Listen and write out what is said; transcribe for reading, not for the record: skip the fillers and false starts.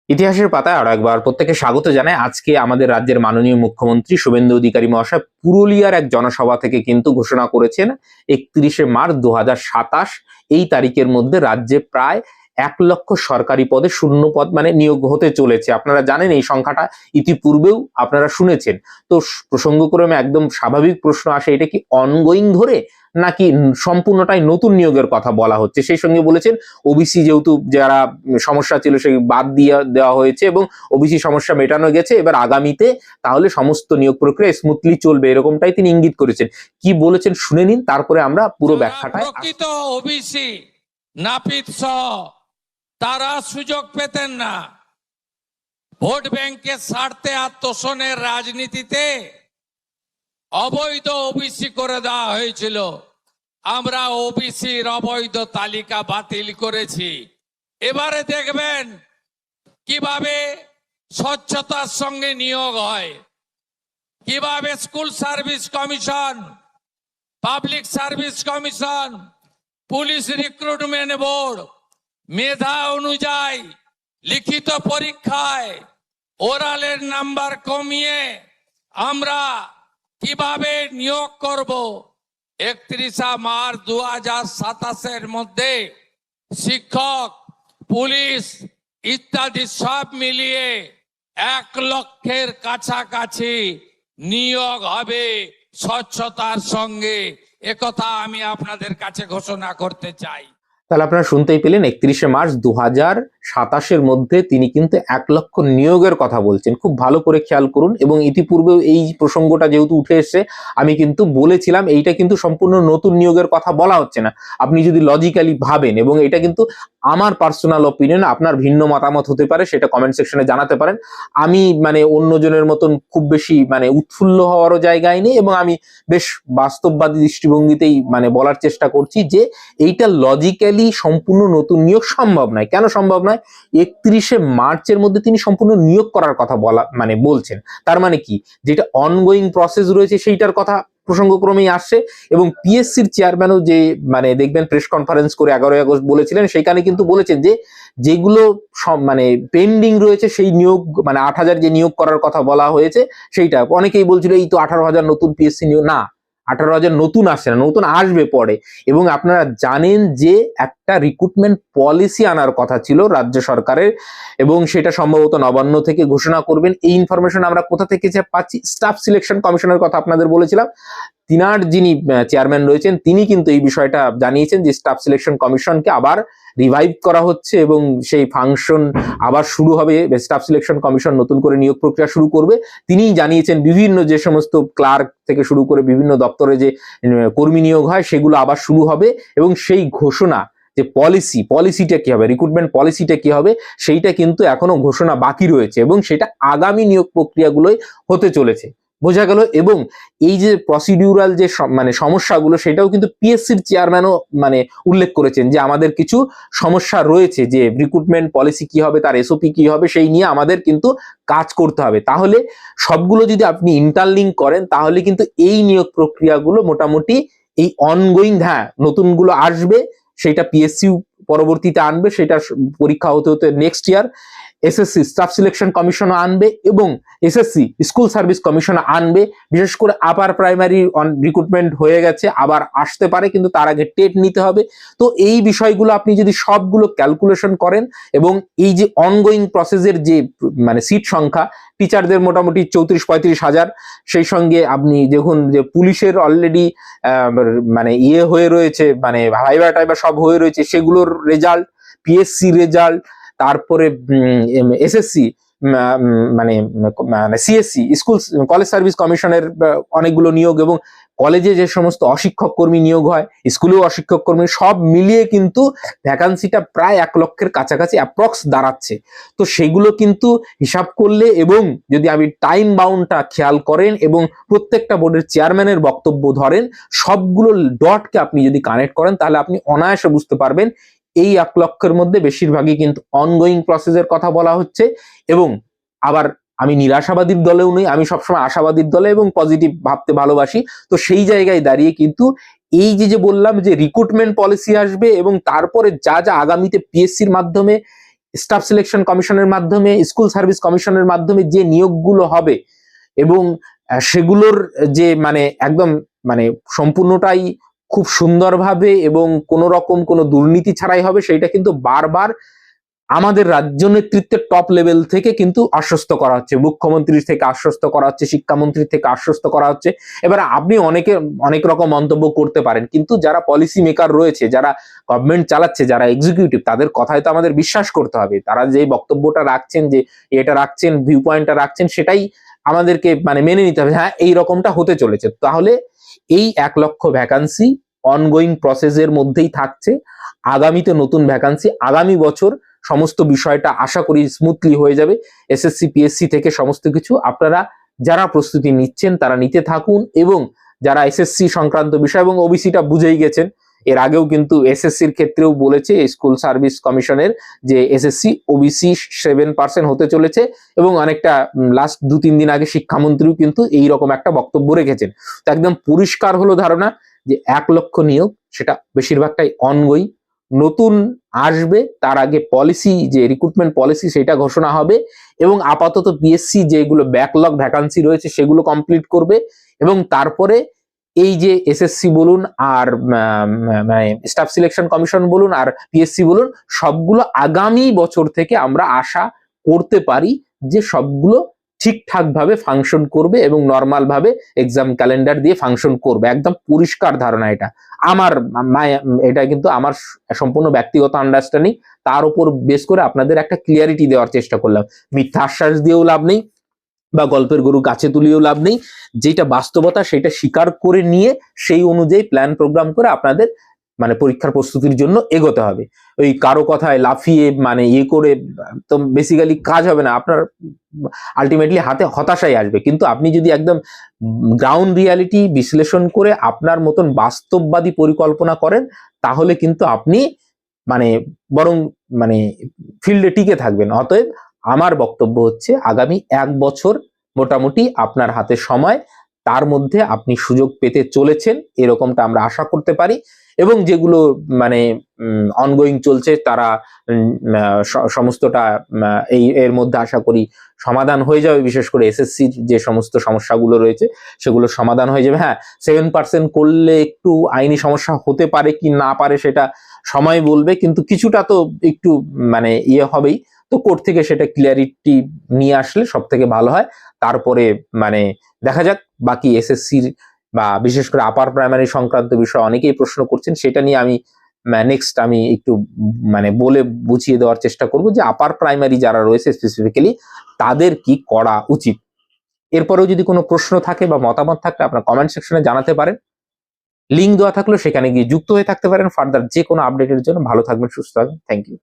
ইতিহাসের পাতায় আরো একবার প্রত্যেককে স্বাগত জানাই। আজকে আমাদের রাজ্যের মাননীয় মুখ্যমন্ত্রী শুভেন্দু অধিকারী মহাশয় পুরুলিয়ার এক জনসভা থেকে কিন্তু ঘোষণা করেছেন 31শে মার্চ 2027 এই তারিখের মধ্যে রাজ্যে প্রায় 1 লক্ষ সরকারি পদে শূন্য পদ নিয়োগ হতে চলেছে। আপনারা জানেন এই সংখ্যাটা ইতিপূর্বেও আপনারা শুনেছেন। তো প্রসঙ্গক্রমে একদম স্বাভাবিক প্রশ্ন আসে, এটা কি অনগোয়িং ধরে নাকি সম্পূর্ণটাই নতুন নিয়োগের কথা বলা হচ্ছে? সেই সঙ্গে বলেছেন ওবিসি যেহেতু যারা সমস্যা ছিল সেই বাদ দিয়ে দেওয়া হয়েছে এবং ওবিসি সমস্যা মেটানো গেছে, এবার আগামীতে তাহলে সমস্ত নিয়োগ প্রক্রিয়া স্মুথলি চলবে, এরকমটাই তিনি ইঙ্গিত করেছেন। কি বলেছেন শুনে নিন, তারপরে আমরা পুরো ব্যাখ্যাটায়। প্রকৃত ওবিসি নাপিত সহ তারা সুযোগ পেতেন না। ভোট ব্যাংকের স্বার্থে আর তোষণের রাজনীতিতে অবৈধ ওবিসি করে দেওয়া হয়েছিল। আমরা ওবিসির অবৈধ তালিকা বাতিল করেছি। এবারে দেখবেন কিভাবে স্বচ্ছতার সঙ্গে নিয়োগ হয়, কিভাবে school service commission, public service commission, police recruitment board মেধা অনুযায়ী লিখিত পরীক্ষায় ওরালের নাম্বার কমিয়ে আমরা কিভাবে নিয়োগ করব। 31 মার্চ 2027 মধ্যে শিক্ষক, পুলিশ ইত্যাদি সব মিলিয়ে 1 লক্ষের কাছাকাছি নিয়োগ হবে স্বচ্ছতার সঙ্গে। একথা আমি আপনাদের কাছে ঘোষণা করতে চাই। তাহলে আপনারা শুনতেই পেলেন 31শে মার্চ 2027 মধ্যে তিনি কিন্তু 1 লক্ষ নিয়োগের কথা বলছেন। খুব ভালো করে খেয়াল করুন। এবং ইতিপূর্বেও এই প্রসঙ্গটা যেহেতু উঠে এসছে, আমি কিন্তু বলেছিলাম এইটা কিন্তু সম্পূর্ণ নতুন নিয়োগের কথা বলা হচ্ছে না। আপনি যদি লজিক্যালি ভাবেন, এবং এটা কিন্তু আমার পার্সোনাল অপিনিয়ন, আপনার ভিন্ন মতামত হতে পারে, সেটা কমেন্ট সেকশনে জানাতে পারেন। আমি অন্যজনের মতন খুব বেশি উৎফুল্ল হওয়ারও জায়গায় নেই, এবং আমি বেশ বাস্তববাদী দৃষ্টিভঙ্গিতেই বলার চেষ্টা করছি যে এইটা লজিক্যালি সম্পূর্ণ নতুন নিয়োগ সম্ভব নয়। কেন সম্ভব নয়? 31শে মার্চের মধ্যে তিনি সম্পূর্ণ নিয়োগ করার কথা বলছেন। তার মানে কি, যেটা অনগোয়িং প্রসেস রয়েছে সেইটার কথা প্রসঙ্গক্রমেই আসছে। এবং পিএসসির চেয়ারম্যানও যে দেখবেন প্রেস কনফারেন্স করে 11ই আগস্ট বলেছিলেন, সেইখানে কিন্তু বলেছেন যে যেগুলো পেন্ডিং রয়েছে সেই নিয়োগ 8,000 যে নিয়োগ করার কথা বলা হয়েছে সেইটা। অনেকেই বলছিল এই তো 18,000 নতুন পিএসসি নিয়োগ। না, 18,000 নতুন আসছে না, নতুন আসবে পরে। এবং আপনারা জানেন যে একটা রিক্রুটমেন্ট পলিসি আনার কথা ছিল রাজ্য সরকারের, এবং সেটা সম্ভবত নবান্ন থেকে ঘোষণা করবেন। এই ইনফরমেশন আমরা কোথা থেকে পাচ্ছি? স্টাফ সিলেকশন কমিশনের কথা আপনাদের বলেছিলাম। তিনার যিনি চেয়ারম্যান রয়েছেন তিনি কিন্তু এই বিষয়টা জানিয়েছেন যে স্টাফ সিলেকশন কমিশনকে আবার রিভাইভ করা হচ্ছে এবং সেই ফাংশন আবার শুরু হবে। স্টাফ সিলেকশন কমিশন নতুন করে নিয়োগ প্রক্রিয়া শুরু করবে। তিনিই জানিয়েছেন বিভিন্ন যে সমস্ত ক্লার্ক থেকে শুরু করে বিভিন্ন দপ্তরে যে কর্মী নিয়োগ হয় সেগুলো আবার শুরু হবে। এবং সেই ঘোষণা যে পলিসিটা কি হবে, রিক্রুটমেন্ট পলিসিটা কি হবে, সেইটা কিন্তু এখনো ঘোষণা বাকি রয়েছে, এবং সেটা আগামী নিয়োগ প্রক্রিয়াগুলোই হতে চলেছে। বোঝা গেল। এবং এই যে প্রসিডিউরাল যে সমস্যাগুলো, সেটাও কিন্তু পিএসসির চেয়ারম্যানও উল্লেখ করেছেন যে আমাদের কিছু সমস্যা রয়েছে, যে রিক্রুটমেন্ট পলিসি কি হবে, তার এসওপি কি হবে, সেই নিয়ে আমাদের কিন্তু কাজ করতে হবে। তাহলে সবগুলো যদি আপনি ইন্টারলিঙ্ক করেন, তাহলে কিন্তু এই নিয়োগ প্রক্রিয়াগুলো মোটামুটি এই অনগোয়িং, হ্যাঁ নতুনগুলো আসবে, সেটা পিএসসি পরবর্তীতে আনবে, সেটা পরীক্ষা হতে হতে next year SSC staff selection commission আনবে, এবং এসএসসি স্কুল সার্ভিস কমিশন আনবে। বিশেষ করে আপার প্রাইমারি রিক্রুটমেন্ট হয়ে গেছে, আবার আসতে পারে, কিন্তু তার আগে টেট নিতে হবে। তো এই বিষয়গুলো আপনি যদি সবগুলো ক্যালকুলেশন করেন, এবং এই যে অনগোয়িং প্রসেসের যে সিট সংখ্যা, টিচারদের মোটামুটি 34-35 হাজার, সেই সঙ্গে আপনি দেখুন যে পুলিশের অলরেডি ইয়ে হয়ে রয়েছে, ভাইবা টাইবা সব হয়ে রয়েছে, সেগুলোর রেজাল্ট, পিএসসি রেজাল্ট, তারপরে SSC CSC school college service কমিশনের অনেকগুলো নিয়োগ, এবং কলেজে যে সমস্ত অশিক্ষক কর্মী নিয়োগ হয়, স্কুলেও অশিক্ষক কর্মী, সব মিলিয়ে কিন্তু ভ্যাকান্সিটা প্রায় 1 লক্ষের কাছাকাছি অ্যাপ্রক্স দাঁড়াচ্ছে। তো সেগুলো কিন্তু হিসাব করলে, এবং যদি আমি টাইম বাউন্ডটা খেয়াল করেন এবং প্রত্যেকটা বোর্ডের চেয়ারম্যানের বক্তব্য ধরেন, সবগুলো ডটকে আপনি যদি কানেক্ট করেন, তাহলে আপনি অনায়াসে বুঝতে পারবেন এই 1 লক্ষের মধ্যে বেশিরভাগই কিন্তু অনগোয়িং প্রসেসের কথা বলা হচ্ছে। এবং আবার আমি নিরাশাবাদীর দলেও নই, আমি সবসময় আশাবাদীর দলে এবং পজিটিভ ভাবতে ভালোবাসি। তো সেই জায়গায় দাঁড়িয়ে কিন্তু এই যে বললাম যে রিক্রুটমেন্ট পলিসি আসবে, এবং তারপরে যা যা আগামীতে পিএসসির মাধ্যমে স্টাফ সিলেকশন কমিশনের মাধ্যমে, স্কুল সার্ভিস কমিশনের মাধ্যমে যে নিয়োগগুলো হবে এবং সেগুলোর যে মানে একদম মানে সম্পূর্ণটাই খুব সুন্দরভাবে এবং কোনো রকম কোনো দুর্নীতি ছাড়াই হবে, সেইটা কিন্তু বারবার আমাদের রাজ্য নেতৃত্বের টপ লেভেল থেকে কিন্তু আশ্বস্ত করা হচ্ছে, মুখ্যমন্ত্রীর থেকে আশ্বস্ত করা হচ্ছে, শিক্ষামন্ত্রীর থেকে আশ্বস্ত করা হচ্ছে। এবার আপনি অনেক রকম মন্তব্য করতে পারেন, কিন্তু যারা পলিসি মেকার রয়েছে, যারা গভর্নমেন্ট চালাচ্ছে, যারা এক্সিকিউটিভ, তাদের কথায় তো আমাদের বিশ্বাস করতে হবে। তারা যে বক্তব্যটা রাখছেন, যে এটা রাখছেন, ভিউ পয়েন্টটা রাখছেন, সেটাই আমাদেরকে মানে মেনে নিতে হবে, হ্যাঁ এই রকমটা হতে চলেছে। তাহলে এই 1 লক্ষ ভ্যাকান্সি অনগোয়িং প্রসেসের মধ্যেই থাকছে। আগামীতে নতুন ভ্যাকান্সি, আগামী বছর সমস্ত বিষয়টা আশা করি স্মুথলি হয়ে যাবে। এসএসসি পিএসসি থেকে সমস্ত কিছু আপনারা যারা প্রস্তুতি নিচ্ছেন তারা নিতে থাকুন, এবং যারা এসএসসি সংক্রান্ত বিষয় এবং ওবিসিটা বুঝেই গেছেন, এর আগেও কিন্তু এসএসসির ক্ষেত্রেও বলেছে স্কুল সার্ভিস কমিশনের যে এসএসসি ওবিসি 7% হতে চলেছে, এবং অনেকটা লাস্ট 2-3 দিন আগে শিক্ষামন্ত্রীও কিন্তু এইরকম একটা বক্তব্য রেখেছেন। তো একদম পরিষ্কার হলো ধারণা যে 1 লক্ষ নিয়োগ, সেটা বেশিরভাগটাই অনগোয়িং। নতুন আসবে তার আগে পলিসি, যে রিক্রুটমেন্ট পলিসি, সেটা ঘোষণা হবে, এবং আপাতত পিএসসি যেগুলো ব্যাকলগ ভ্যাকান্সি রয়েছে সেগুলো কমপ্লিট করবে, এবং তারপরে এই যে এসএসসি বলুন আর মানে স্টাফ সিলেকশন কমিশন বলুন আর পিএসসি বলুন, সবগুলো আগামী বছর থেকে আমরা আশা করতে পারি যে সবগুলো ঠিকঠাক ভাবে ফাংশন করবে এবং নর্মাল ভাবে এক্সাম ক্যালেন্ডার দিয়ে ফাংশন করবে। একদম পরিষ্কার ধারণা এটা আমার, এটা কিন্তু আমার সম্পূর্ণ ব্যক্তিগত আন্ডারস্ট্যান্ডিং, তার উপর বেস করে আপনাদের একটা ক্লিয়ারিটি দেওয়ার চেষ্টা করলাম। মিথ্যা আশ্বাস দিয়েও লাভ নেই বা গল্পের গরু গাছে তুলিয়েও লাভ নেই, যেটা বাস্তবতা সেটা স্বীকার করে নিয়ে সেই অনুযায়ী প্ল্যান প্রোগ্রাম করে আপনাদের মানে পরীক্ষার প্রস্তুতির জন্য এগোতে হবে। ওই কারো কথায় লাফিয়ে মানে ইয়ে করে তো বেসিক্যালি কাজ হবে না, আপনার আলটিমেটলি হাতে হতাশাই আসবে। কিন্তু আপনি যদি একদম গ্রাউন্ড রিয়ালিটি বিশ্লেষণ করে আপনার মতন বাস্তববাদী পরিকল্পনা করেন, তাহলে কিন্তু আপনি মানে বরং মানে ফিল্ডে টিকে থাকবেন। অতএব আমার বক্তব্য হচ্ছে আগামী 1 বছর মোটামুটি আপনার হাতে সময়, তার মধ্যে আপনি সুযোগ পেতে চলেছেন এরকমটা আমরা আশা করতে পারি, এবং যেগুলো মানে অনগোয়িং চলছে তারা সমস্তটা এর মধ্যে আশা করি সমাধান হয়ে যাবে। বিশেষ করে এসএসসির যে সমস্ত সমস্যাগুলো রয়েছে সেগুলো সমাধান হয়ে যাবে। হ্যাঁ 7% করলে একটু আইনি সমস্যা হতে পারে কি না পারে সেটা সময় বলবে, কিন্তু কিছুটা তো একটু মানে ইয়ে হবেই। তো কোর্ট থেকে সেটা ক্লিয়ারিটি নিয়ে আসলে সব থেকে ভালো হয়। তারপরে মানে দেখা যাক বাকি এসএসসির বা বিশেষ করে আপার প্রাইমারি সংক্রান্ত বিষয় অনেকেই প্রশ্ন করছেন, সেটা নিয়ে আমি নেক্সট আমি একটু মানে বলে বুঝিয়ে দেওয়ার চেষ্টা করব যে আপার প্রাইমারি যারা রয়েছে স্পেসিফিক্যালি তাদের কি করা উচিত। এরপরেও যদি কোনো প্রশ্ন থাকে বা মতামত থাকে আপনারা কমেন্ট সেকশনে জানাতে পারেন, লিঙ্ক দেওয়া থাকলে সেখানে গিয়ে যুক্ত হয়ে থাকতে পারেন ফার্দার যে কোনো আপডেটের জন্য। ভালো থাকবেন, সুস্থ থাকবেন, থ্যাংক ইউ।